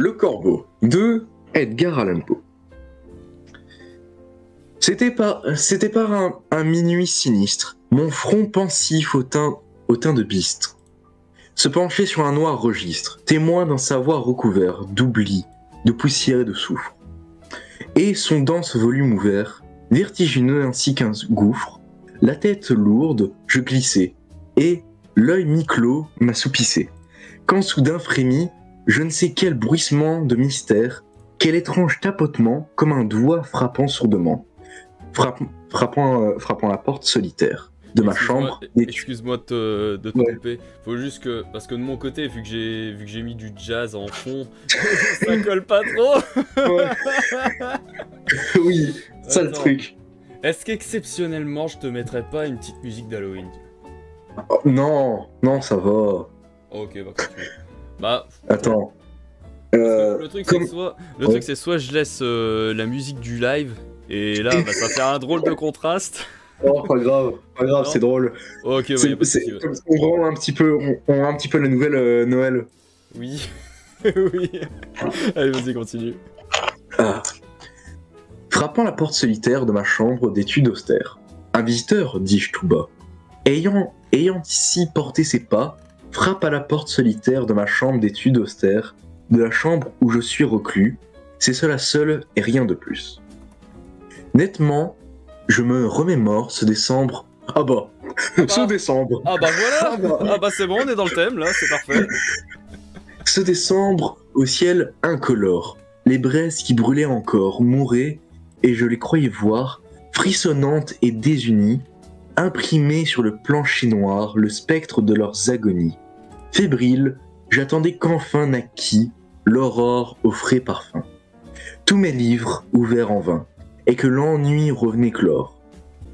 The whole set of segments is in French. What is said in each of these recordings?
Le Corbeau de Edgar Allan Poe. C'était par un minuit sinistre, mon front pensif au teint de bistre se penchait sur un noir registre, témoin d'un savoir recouvert d'oubli, de poussière et de soufre. Et son dense volume ouvert, vertigineux ainsi qu'un gouffre, la tête lourde, je glissais, et l'œil mi-clos m'assoupissait. Quand soudain frémit, je ne sais quel bruissement de mystère, quel étrange tapotement, comme un doigt frappant sourdement, frappant la porte solitaire de ma chambre. Excuse-moi de te couper. Faut juste que, parce que de mon côté, vu que j'ai mis du jazz en fond, ça colle pas trop. Ouais. Oui, ça le truc. Est-ce qu'exceptionnellement, je te mettrais pas une petite musique d'Halloween? Oh, non, ça va. Ok, bah continue. Bah. Attends. Le truc, c'est soit je laisse la musique du live, et là, bah, ça fait un drôle de contraste. Oh, pas grave, c'est drôle. Ok, c'est comme ça, on rend un petit peu la nouvelle Noël. Oui, oui. Allez, vas-y, continue. Frappant la porte solitaire de ma chambre d'études austères. Un visiteur, dis-je tout bas, ayant ici porté ses pas, frappe à la porte solitaire de ma chambre d'études austères, de la chambre où je suis reclus. C'est cela seul et rien de plus. Nettement, je me remémore ce décembre. Ce décembre. Ah bah voilà. Ah bah c'est bon, on est dans le thème là, c'est parfait. Ce décembre, au ciel incolore, les braises qui brûlaient encore mouraient, et je les croyais voir, frissonnantes et désunies, imprimées sur le plancher noir le spectre de leurs agonies. Fébrile, j'attendais qu'enfin naquît l'aurore au frais parfum. Tous mes livres ouverts en vain, et que l'ennui revenait clore,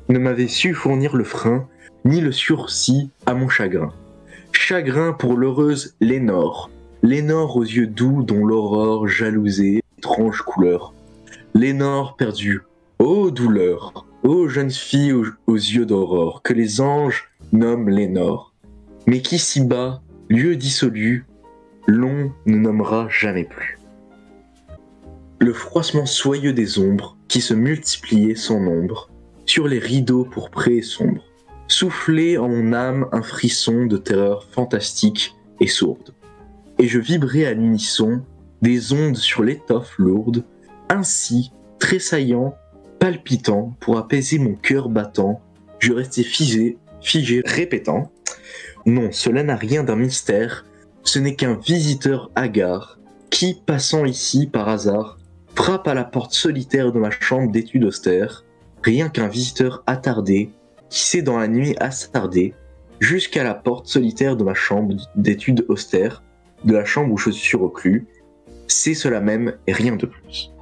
ne m'avait su fournir le frein, ni le sursis à mon chagrin. Chagrin pour l'heureuse Lénore aux yeux doux dont l'aurore jalousait étrange couleur. Lénore perdue, ô douleur, ô jeune fille aux yeux d'aurore, que les anges nomment Lénore, mais qu'ici-bas, lieu dissolu, l'on ne nommera jamais plus. Le froissement soyeux des ombres, qui se multipliaient sans nombre, sur les rideaux pourprés et sombres, soufflait en mon âme un frisson de terreur fantastique et sourde. Et je vibrais à l'unisson des ondes sur l'étoffe lourde, ainsi, tressaillant, palpitant, pour apaiser mon cœur battant, je restais figé, répétant « Non, cela n'a rien d'un mystère, ce n'est qu'un visiteur hagard, qui, passant ici par hasard, frappe à la porte solitaire de ma chambre d'études austères, rien qu'un visiteur attardé, qui s'est dans la nuit hasardé, jusqu'à la porte solitaire de ma chambre d'études austères, de la chambre où je suis reclus, c'est cela même et rien de plus. »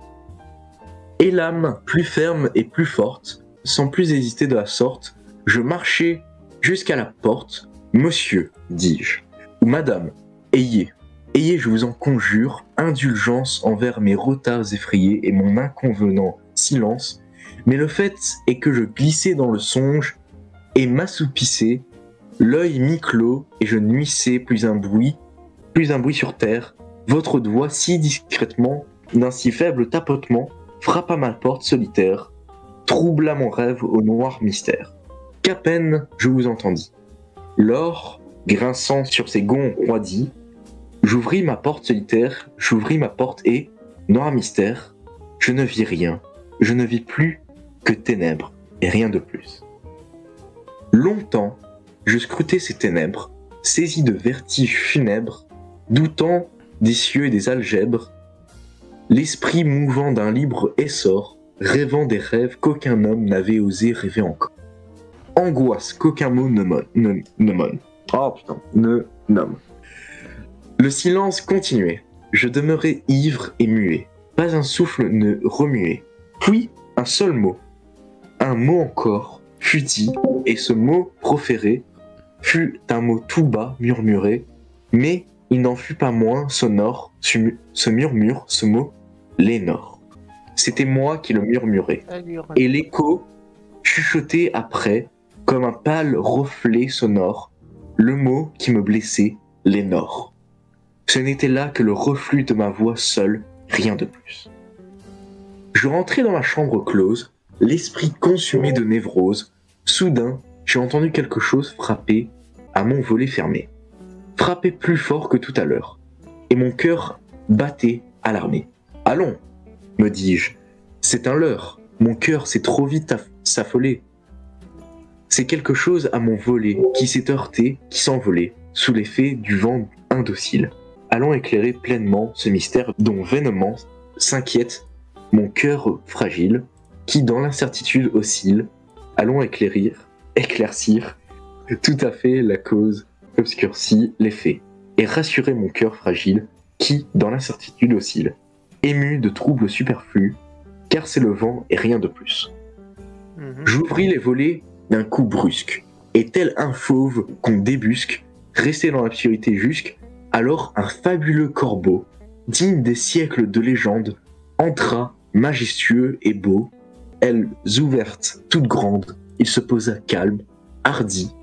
Et l'âme, plus ferme et plus forte, sans plus hésiter de la sorte, je marchai jusqu'à la porte. « Monsieur, dis-je, ou madame, ayez, je vous en conjure, indulgence envers mes retards effrayés et mon inconvenant silence, mais le fait est que je glissais dans le songe et m'assoupissais, l'œil mi-clos, et je nuissais plus un bruit sur terre, votre doigt si discrètement, d'un si faible tapotement, frappa ma porte solitaire, troubla mon rêve au noir mystère. Qu'à peine je vous entendis. L'or, grinçant sur ses gonds roidis, j'ouvris ma porte solitaire, et, noir mystère, je ne vis rien, je ne vis plus que ténèbres et rien de plus. Longtemps, je scrutais ces ténèbres, saisi de vertiges funèbres, doutant des cieux et des algèbres, l'esprit mouvant d'un libre essor, rêvant des rêves qu'aucun homme n'avait osé rêver encore. Angoisse qu'aucun mot ne nomme. Le silence continuait. Je demeurais ivre et muet. Pas un souffle ne remuait. Puis un seul mot. Un mot encore fut dit, et ce mot proféré fut un mot tout bas murmuré, mais il n'en fut pas moins sonore, ce murmure, ce mot, Lénore. C'était moi qui le murmurais. Et l'écho chuchotait après, comme un pâle reflet sonore, le mot qui me blessait, Lénore. Ce n'était là que le reflux de ma voix seule, rien de plus. Je rentrais dans ma chambre close, l'esprit consumé de névrose. Soudain, j'ai entendu quelque chose frapper à mon volet fermé. Frapper plus fort que tout à l'heure. Et mon cœur battait alarmé. « Allons !» me dis-je. « C'est un leurre. Mon cœur s'est trop vite s'affoler. C'est quelque chose à mon volet qui s'est heurté, qui s'envolait, sous l'effet du vent indocile. Allons éclairer pleinement ce mystère dont vainement s'inquiète mon cœur fragile, qui dans l'incertitude oscille. Allons éclaircir tout à fait la cause obscurcie les faits, et rassurer mon cœur fragile, qui dans l'incertitude oscille, ému de troubles superflus, car c'est le vent et rien de plus. J'ouvris les volets d'un coup brusque, et tel un fauve qu'on débusque, resté dans l'obscurité jusque, alors un fabuleux corbeau, digne des siècles de légende, entra, majestueux et beau, ailes ouvertes, toutes grandes, il se posa calme, hardi,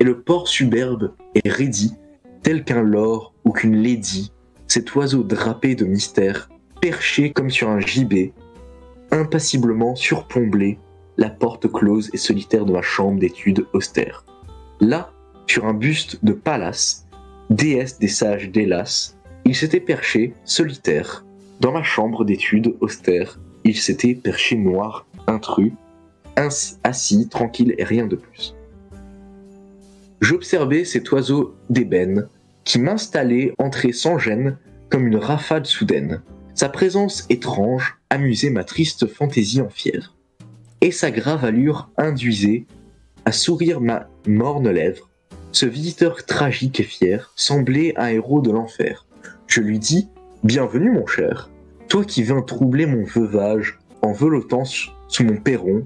et le port superbe et raidi, tel qu'un lord ou qu'une lady, cet oiseau drapé de mystère, perché comme sur un gibet, impassiblement surplombé, la porte close et solitaire de ma chambre d'études austère. Là, sur un buste de Pallas, déesse des sages d'Hélas, il s'était perché, solitaire, dans ma chambre d'études austère. Il s'était perché noir, intrus, assis, tranquille et rien de plus. J'observais cet oiseau d'ébène qui m'installait, entrait sans gêne, comme une rafale soudaine. Sa présence étrange amusait ma triste fantaisie en fière, et sa grave allure induisait à sourire ma morne lèvre. Ce visiteur tragique et fier semblait un héros de l'enfer. Je lui dis « Bienvenue mon cher, toi qui viens troubler mon veuvage en velottant sous mon perron.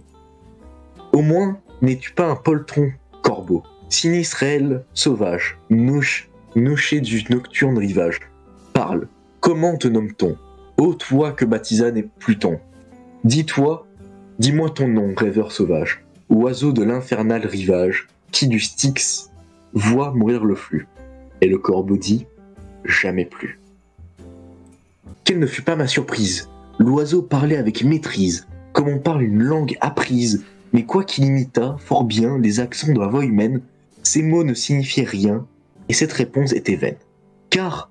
Au moins, n'es-tu pas un poltron, corbeau, sinistrel, sauvage, noché du nocturne rivage. Parle, comment te nomme-t-on? Ô toi que baptisa Pluton. Dis-moi ton nom, rêveur sauvage, oiseau de l'infernal rivage, qui du Styx voit mourir le flux. Et le corbeau dit, jamais plus. Quelle ne fut pas ma surprise! L'oiseau parlait avec maîtrise, comme on parle une langue apprise, mais quoiqu'il imitât fort bien les accents de la voix humaine, ces mots ne signifiaient rien, et cette réponse était vaine. Car,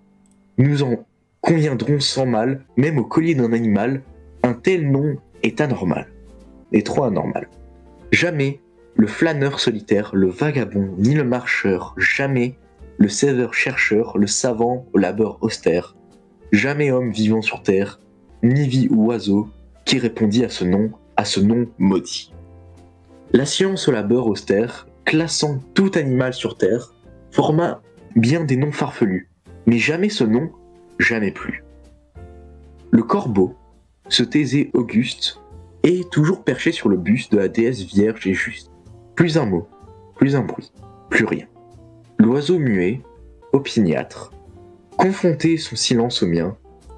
nous en conviendrons sans mal, même au collier d'un animal, un tel nom est anormal, et trop anormal. Jamais le flâneur solitaire, le vagabond, ni le marcheur, jamais le sévère chercheur, le savant au labeur austère, jamais homme vivant sur terre, ni vie ou oiseau, qui répondit à ce nom maudit. La science au labeur austère, classant tout animal sur terre, forma bien des noms farfelus, mais jamais ce nom, jamais plus. Le corbeau se taisait auguste, et toujours perché sur le buste de la déesse vierge et juste. Plus un mot, plus un bruit, plus rien. L'oiseau muet, opiniâtre, confrontait son silence au mien,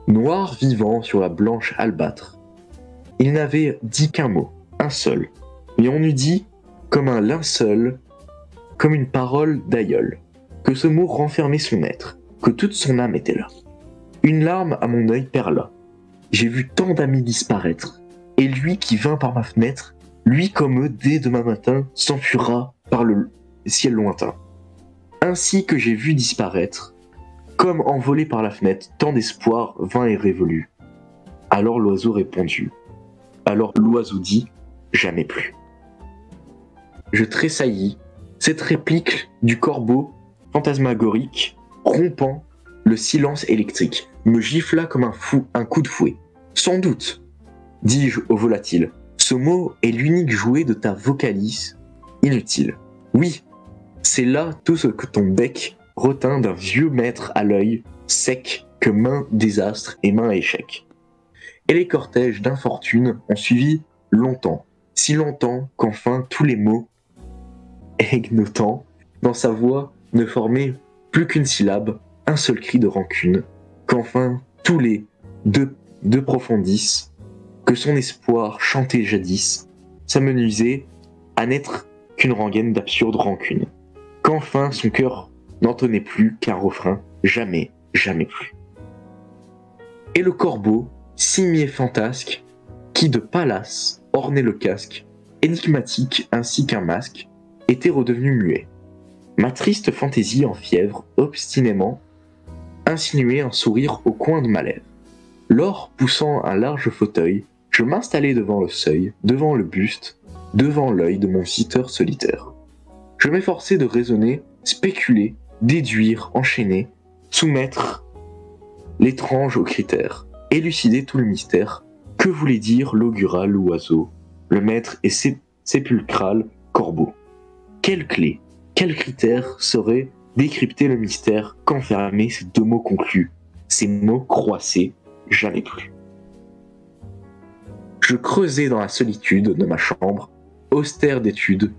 noir vivant sur la blanche albâtre. Il n'avait dit qu'un mot, un seul, mais on eût dit, comme un linceul, comme une parole d'aïeul, que ce mot renfermait son être, que toute son âme était là. Une larme à mon œil perla. J'ai vu tant d'amis disparaître, et lui qui vint par ma fenêtre, lui comme eux dès demain matin, s'enfuira par le ciel lointain. Ainsi que j'ai vu disparaître, comme envolé par la fenêtre, tant d'espoir vain et révolu. Alors l'oiseau répondit. Alors l'oiseau dit, jamais plus. Je tressaillis, cette réplique du corbeau fantasmagorique, rompant le silence électrique, me gifla comme un coup de fouet. Sans doute, dis-je au volatile, ce mot est l'unique jouet de ta vocalise inutile. Oui, c'est là tout ce que ton bec retint d'un vieux maître à l'œil sec que main désastre et main échec. Et les cortèges d'infortune ont suivi longtemps, si longtemps qu'enfin tous les mots aignotants dans sa voix ne formaient plus qu'une syllabe, un seul cri de rancune, qu'enfin tous les deux profondissent, que son espoir chanté jadis s'amenuisait à n'être qu'une rengaine d'absurde rancune, qu'enfin son cœur n'entonnait plus qu'un refrain, jamais, jamais plus. Et le corbeau, cimier fantasque, qui de Pallas ornait le casque, énigmatique ainsi qu'un masque, était redevenu muet. Ma triste fantaisie en fièvre, obstinément, insinuait un sourire au coin de ma lèvre. Lors, poussant un large fauteuil, je m'installai devant le seuil, devant le buste, devant l'œil de mon visiteur solitaire. Je m'efforçai de raisonner, spéculer, déduire, enchaîner, soumettre l'étrange aux critères, élucider tout le mystère. Que voulait dire l'augural oiseau, le maître et sépulcral corbeau? Quelle clé, quel critère serait décrypter le mystère qu'enfermaient ces deux mots conclus, ces mots croisés, jamais plus? Je creusais dans la solitude de ma chambre, austère d'étude,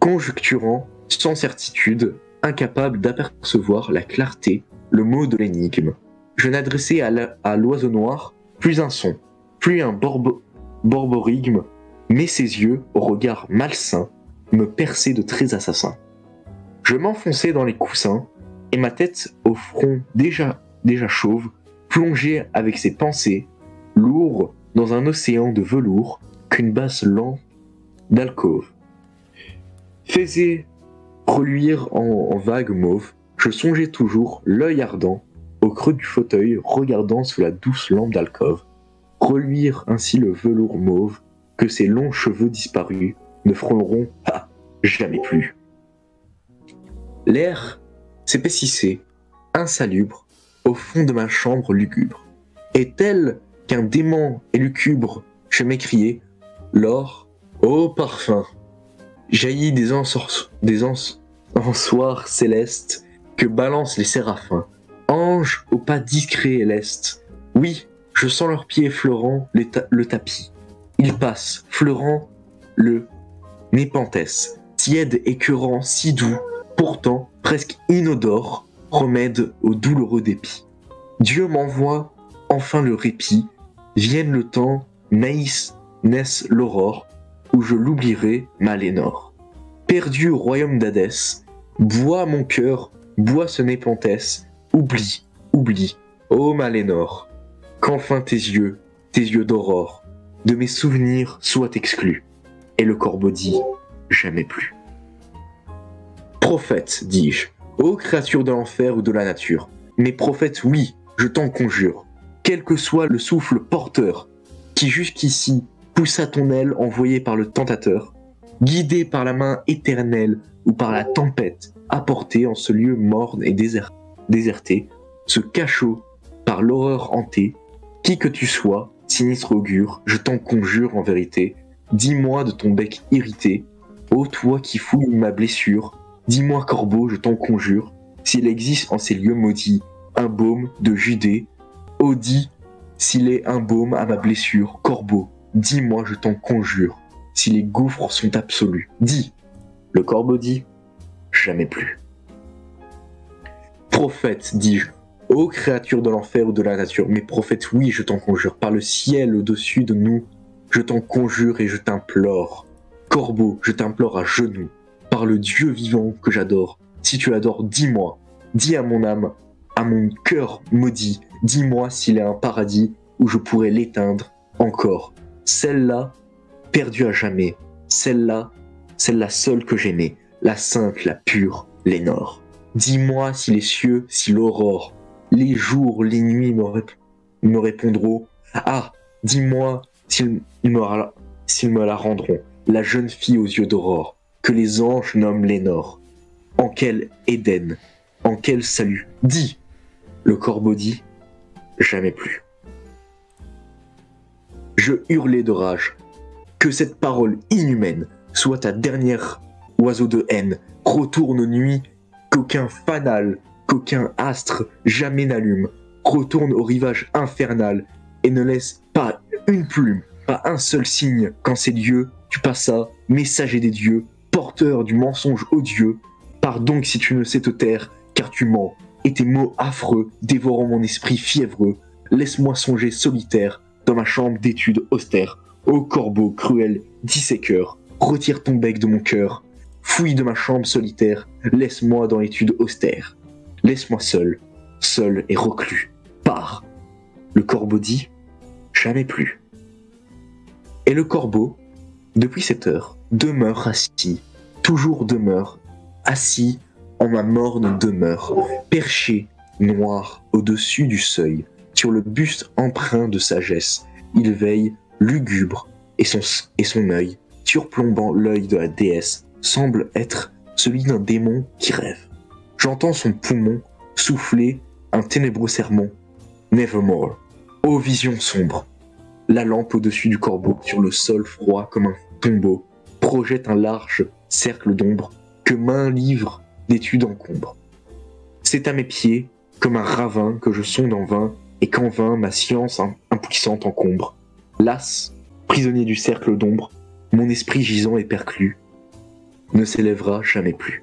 conjecturant sans certitude, incapable d'apercevoir la clarté, le mot de l'énigme. Je n'adressais à l'oiseau noir plus un son, plus un borborigme, mais ses yeux, au regard malsain, me perçaient de traits assassins. Je m'enfonçais dans les coussins, et ma tête au front déjà chauve, plongeait avec ses pensées, lourd dans un océan de velours qu'une basse lampe d'alcôve faisait reluire en vagues mauves. Je songeais toujours, l'œil ardent, au creux du fauteuil, regardant sous la douce lampe d'alcôve, reluire ainsi le velours mauve que ces longs cheveux disparus ne frôleront jamais plus. L'air s'épaississait, insalubre, au fond de ma chambre lugubre. Et tel qu'un démon élucubre, je m'écriai, l'or, ô parfum, jaillit des ensoirs célestes que balancent les séraphins, anges au pas discret et leste. Oui, je sens leurs pieds effleurant le tapis. Ils passent, fleurant le népenthes, tiède écœurant, si doux, pourtant presque inodore, remède au douloureux dépit. Dieu m'envoie enfin le répit, vienne le temps, naisse l'aurore, où je l'oublierai, Malénor. Perdu au royaume d'Hadès, bois mon cœur, bois ce népenthes, oublie, ô Malénor, qu'enfin tes yeux d'aurore, de mes souvenirs soient exclus. Et le corbeau dit, jamais plus. Prophète, dis-je, ô créature de l'enfer ou de la nature, mais prophète, oui, je t'en conjure, quel que soit le souffle porteur, qui jusqu'ici poussa ton aile envoyée par le tentateur, guidé par la main éternelle ou par la tempête, apporté en ce lieu morne et déserté, ce cachot par l'horreur hantée, qui que tu sois, sinistre augure, je t'en conjure en vérité, dis-moi de ton bec irrité, ô toi qui fouilles ma blessure, dis-moi corbeau, je t'en conjure, s'il existe en ces lieux maudits un baume de Judée, ô dis s'il est un baume à ma blessure, corbeau, dis-moi, je t'en conjure, si les gouffres sont absolus, dis. Le corbeau dit, jamais plus. Prophète, dis-je, ô créature de l'enfer ou de la nature, mais prophète, oui, je t'en conjure, par le ciel au-dessus de nous, je t'en conjure et je t'implore. Corbeau, je t'implore à genoux, par le Dieu vivant que j'adore. Si tu adores, dis-moi, dis à mon âme, à mon cœur maudit, dis-moi s'il est un paradis où je pourrais l'éteindre encore. Celle-là, perdue à jamais, celle-là seule que j'aimais, la sainte, la pure, Lénore. Dis-moi si les cieux, si l'aurore, les jours, les nuits me répondront. Ah, dis-moi s'ils me la rendront, la jeune fille aux yeux d'aurore, que les anges nomment Lénore. En quel Éden, en quel salut, dis. Le corbeau dit, jamais plus. Je hurlai de rage. Que cette parole inhumaine soit ta dernière oiseau de haine, retourne aux nuits qu'aucun fanal, qu'aucun astre jamais n'allume, retourne au rivage infernal et ne laisse pas une plume, pas un seul signe qu'en ces lieux tu passas, messager des dieux, porteur du mensonge odieux. Pars donc si tu ne sais te taire, car tu mens, et tes mots affreux dévorant mon esprit fiévreux, laisse-moi songer solitaire dans ma chambre d'études austère. Ô corbeau cruel, disséqueur, retire ton bec de mon cœur, fouille de ma chambre solitaire, laisse-moi dans l'étude austère. Laisse-moi seul, seul et reclus. Pars. Le corbeau dit, jamais plus. Et le corbeau, depuis cette heure, demeure assis, toujours demeure, assis en ma morne demeure, perché, noir, au-dessus du seuil, sur le buste empreint de sagesse. Il veille, lugubre, et son œil, surplombant l'œil de la déesse, semble être celui d'un démon qui rêve. J'entends son poumon souffler un ténébreux sermon. Nevermore. Ô vision sombre. La lampe au-dessus du corbeau, sur le sol froid comme un tombeau, projette un large cercle d'ombre que maint livre d'étude encombre. C'est à mes pieds, comme un ravin que je sonde en vain, et qu'en vain ma science impuissante encombre. Las, prisonnier du cercle d'ombre, mon esprit gisant et perclus ne s'élèvera jamais plus.